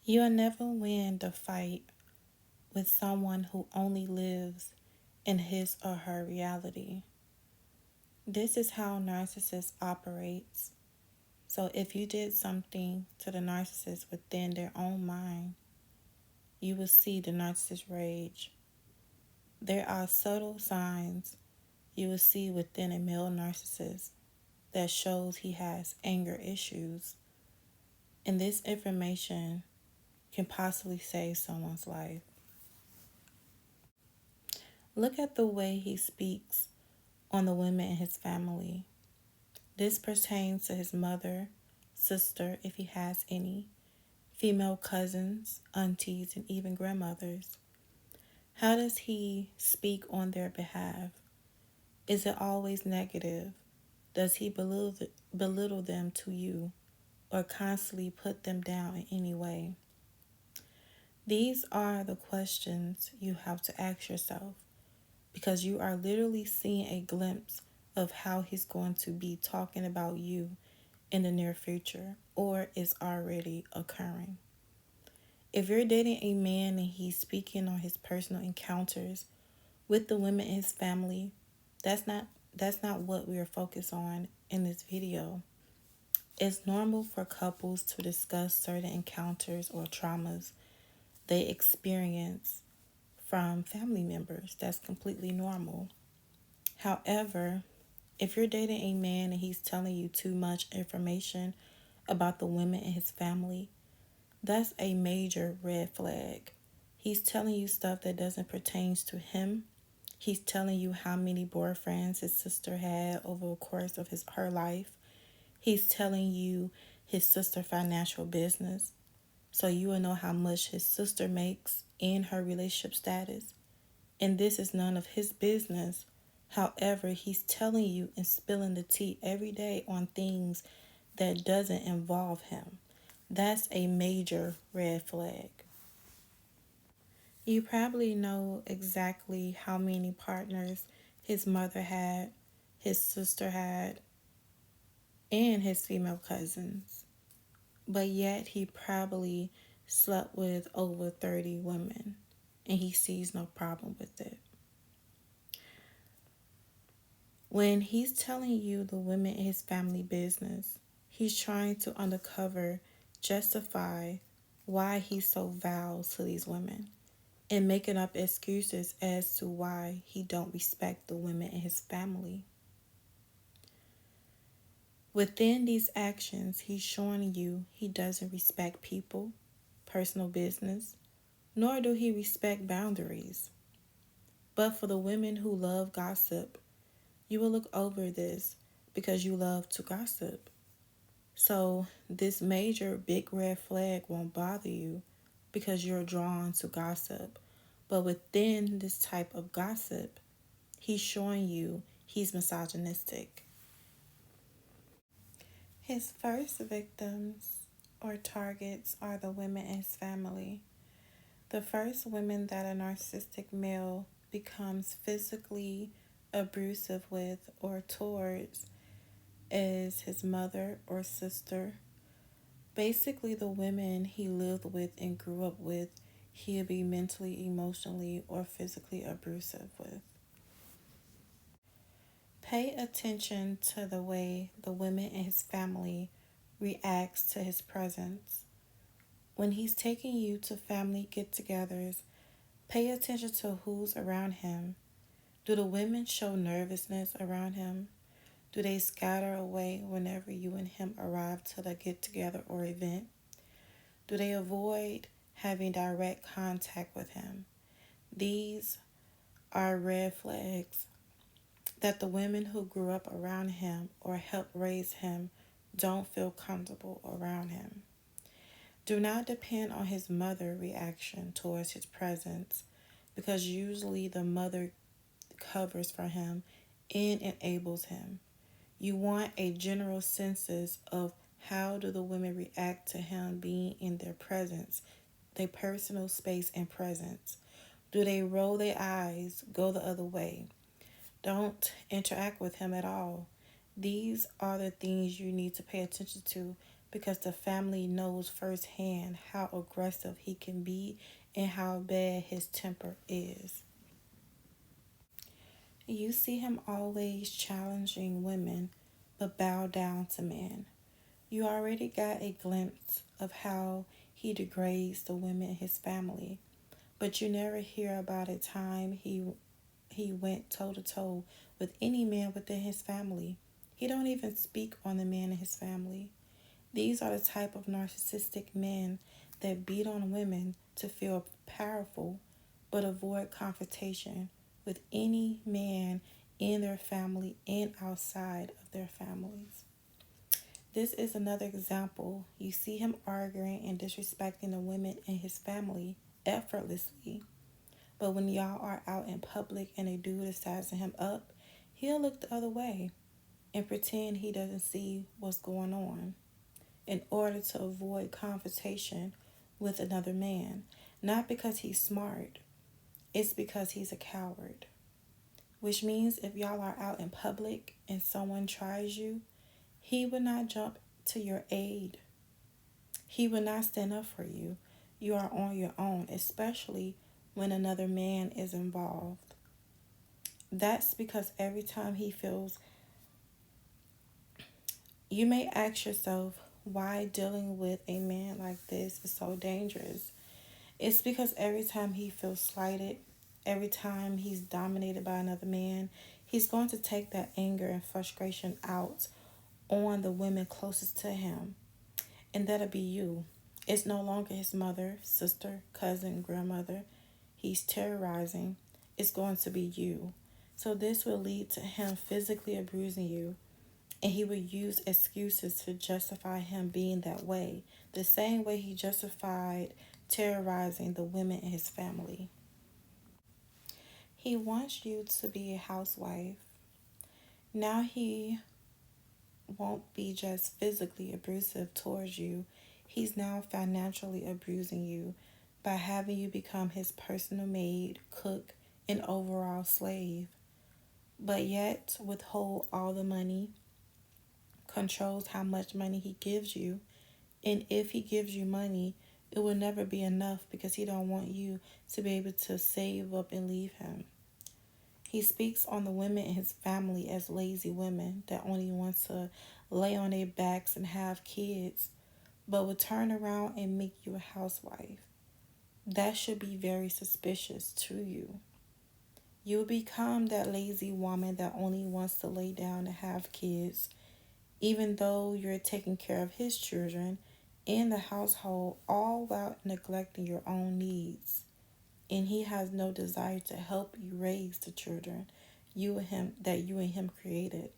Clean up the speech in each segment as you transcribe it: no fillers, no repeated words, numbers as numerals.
You'll never win the fight with someone who only lives in his or her reality. This is how narcissist operates. So if you did something to the narcissist within their own mind, you will see the narcissist rage. There are subtle signs you will see within a male narcissist that shows he has anger issues. And this information can possibly save someone's life. Look at the way he speaks on the women in his family. This pertains to his mother, sister, if he has any, female cousins, aunties, and even grandmothers. How does he speak on their behalf? Is it always negative? Does he belittle them to you or constantly put them down in any way? These are the questions you have to ask yourself because you are literally seeing a glimpse of how he's going to be talking about you in the near future or is already occurring. If you're dating a man and he's speaking on his personal encounters with the women in his family, that's not what we are focused on in this video. It's normal for couples to discuss certain encounters or traumas they experience from family members. That's completely normal. However, if you're dating a man and he's telling you too much information about the women in his family, that's a major red flag. He's telling you stuff that doesn't pertain to him. He's telling you how many boyfriends his sister had over the course of her life. He's telling you his sister financial business, so you will know how much his sister makes and her relationship status. And this is none of his business. However, he's telling you and spilling the tea every day on things that doesn't involve him. That's a major red flag. You probably know exactly how many partners his mother had, his sister had, and his female cousins. But yet he probably slept with over 30 women and he sees no problem with it. When he's telling you the women in his family business, he's trying to undercover, justify why he's so vile to these women and making up excuses as to why he don't respect the women in his family. Within these actions, he's showing you he doesn't respect people, personal business, nor do he respect boundaries. But for the women who love gossip, you will look over this because you love to gossip. So this major big red flag won't bother you because you're drawn to gossip. But within this type of gossip, he's showing you he's misogynistic. His first victims or targets are the women in his family. The first women that a narcissistic male becomes physically abusive with or towards is his mother or sister. Basically, the women he lived with and grew up with, he'll be mentally, emotionally, or physically abusive with. Pay attention to the way the women in his family reacts to his presence. When he's taking you to family get-togethers, pay attention to who's around him. Do the women show nervousness around him? Do they scatter away whenever you and him arrive to the get-together or event? Do they avoid having direct contact with him? These are red flags that the women who grew up around him or helped raise him don't feel comfortable around him. Do not depend on his mother's reaction towards his presence because usually the mother covers for him and enables him. You want a general census of how do the women react to him being in their presence, their personal space and presence. Do they roll their eyes, go the other way? Don't interact with him at all. These are the things you need to pay attention to because the family knows firsthand how aggressive he can be and how bad his temper is. You see him always challenging women but bow down to men. You already got a glimpse of how he degrades the women in his family, but you never hear about a time he went toe to toe with any man within his family. He don't even speak on the man in his family. These are the type of narcissistic men that beat on women to feel powerful but avoid confrontation with any man in their family and outside of their families. This is another example. You see him arguing and disrespecting the women in his family effortlessly. But when y'all are out in public and a dude is sizing him up, he'll look the other way and pretend he doesn't see what's going on in order to avoid confrontation with another man. Not because he's smart, it's because he's a coward. Which means if y'all are out in public and someone tries you, he will not jump to your aid. He will not stand up for you. You are on your own, especially when another man is involved. That's because every time he feels, you may ask yourself why dealing with a man like this is so dangerous. It's because every time he feels slighted, every time he's dominated by another man, he's going to take that anger and frustration out on the women closest to him. And that'll be you. It's no longer his mother, sister, cousin, grandmother he's terrorizing. It's going to be you. So this will lead to him physically abusing you, and he will use excuses to justify him being that way, the same way he justified terrorizing the women in his family. He wants you to be a housewife. Now he won't be just physically abusive towards you. He's now financially abusing you by having you become his personal maid, cook, and overall slave. But yet withhold all the money, controls how much money he gives you, and if he gives you money, it will never be enough because he don't want you to be able to save up and leave him. He speaks on the women in his family as lazy women that only want to lay on their backs and have kids, but will turn around and make you a housewife. That should be very suspicious to you. You will become that lazy woman that only wants to lay down and have kids, even though you're taking care of his children and the household, all while neglecting your own needs. And he has no desire to help you raise the children you and him created.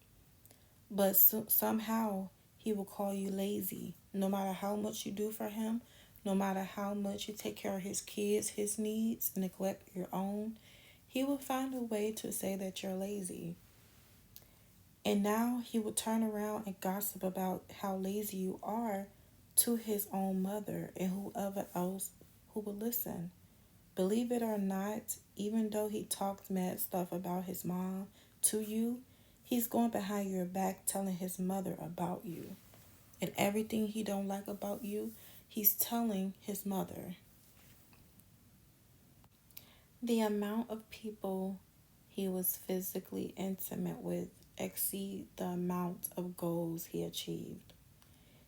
But somehow he will call you lazy, no matter how much you do for him, no matter how much you take care of his kids, his needs, and neglect your own. He will find a way to say that you're lazy. And now he will turn around and gossip about how lazy you are to his own mother and whoever else who will listen. Believe it or not, even though he talks mad stuff about his mom to you, he's going behind your back telling his mother about you. And everything he don't like about you, he's telling his mother. The amount of people he was physically intimate with exceed the amount of goals he achieved.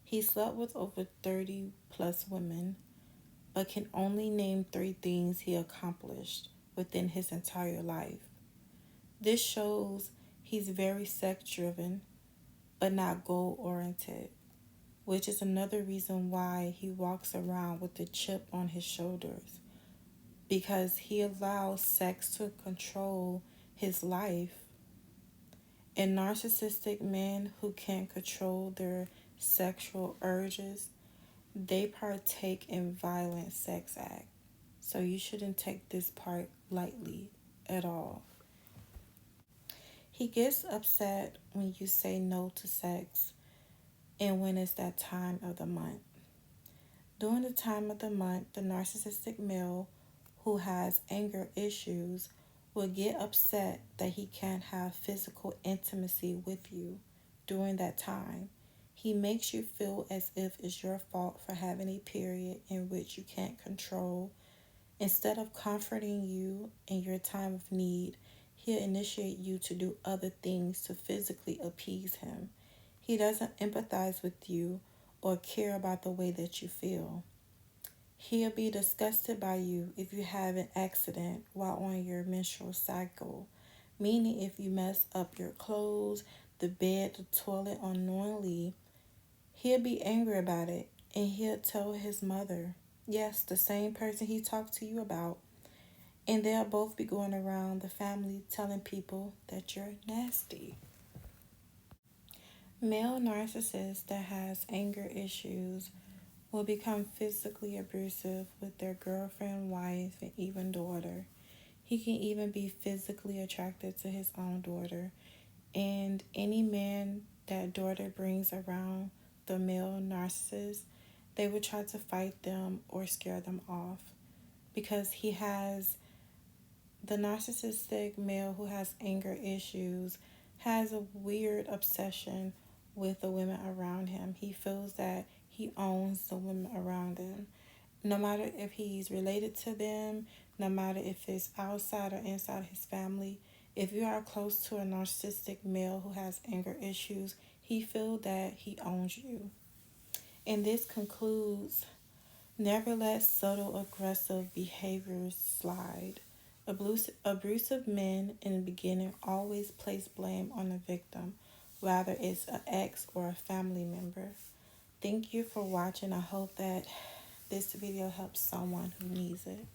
He slept with over 30 plus women, but can only name 3 things he accomplished within his entire life. This shows he's very sex driven, but not goal oriented, which is another reason why he walks around with a chip on his shoulders, because he allows sex to control his life. And narcissistic men who can't control their sexual urges, they partake in violent sex acts. So you shouldn't take this part lightly at all. He gets upset when you say no to sex and when it's that time of the month. During the time of the month, the narcissistic male who has anger issues will get upset that he can't have physical intimacy with you during that time. He makes you feel as if it's your fault for having a period in which you can't control. Instead of comforting you in your time of need, he'll initiate you to do other things to physically appease him. He doesn't empathize with you or care about the way that you feel. He'll be disgusted by you if you have an accident while on your menstrual cycle, meaning if you mess up your clothes, the bed, the toilet unknowingly. He'll be angry about it and he'll tell his mother. Yes, the same person he talked to you about. And they'll both be going around the family telling people that you're nasty. Male narcissists that has anger issues will become physically abusive with their girlfriend, wife, and even daughter. He can even be physically attracted to his own daughter. And any man that daughter brings around the male narcissist, they will try to fight them or scare them off because he has the narcissistic male who has anger issues has a weird obsession with the women around him. He feels that he owns the women around him. No matter if he's related to them, no matter if it's outside or inside his family, if you are close to a narcissistic male who has anger issues, he feels that he owns you. And this concludes: never let subtle aggressive behaviors slide. Abusive men in the beginning always place blame on the victim, whether it's an ex or a family member. Thank you for watching. I hope that this video helps someone who needs it.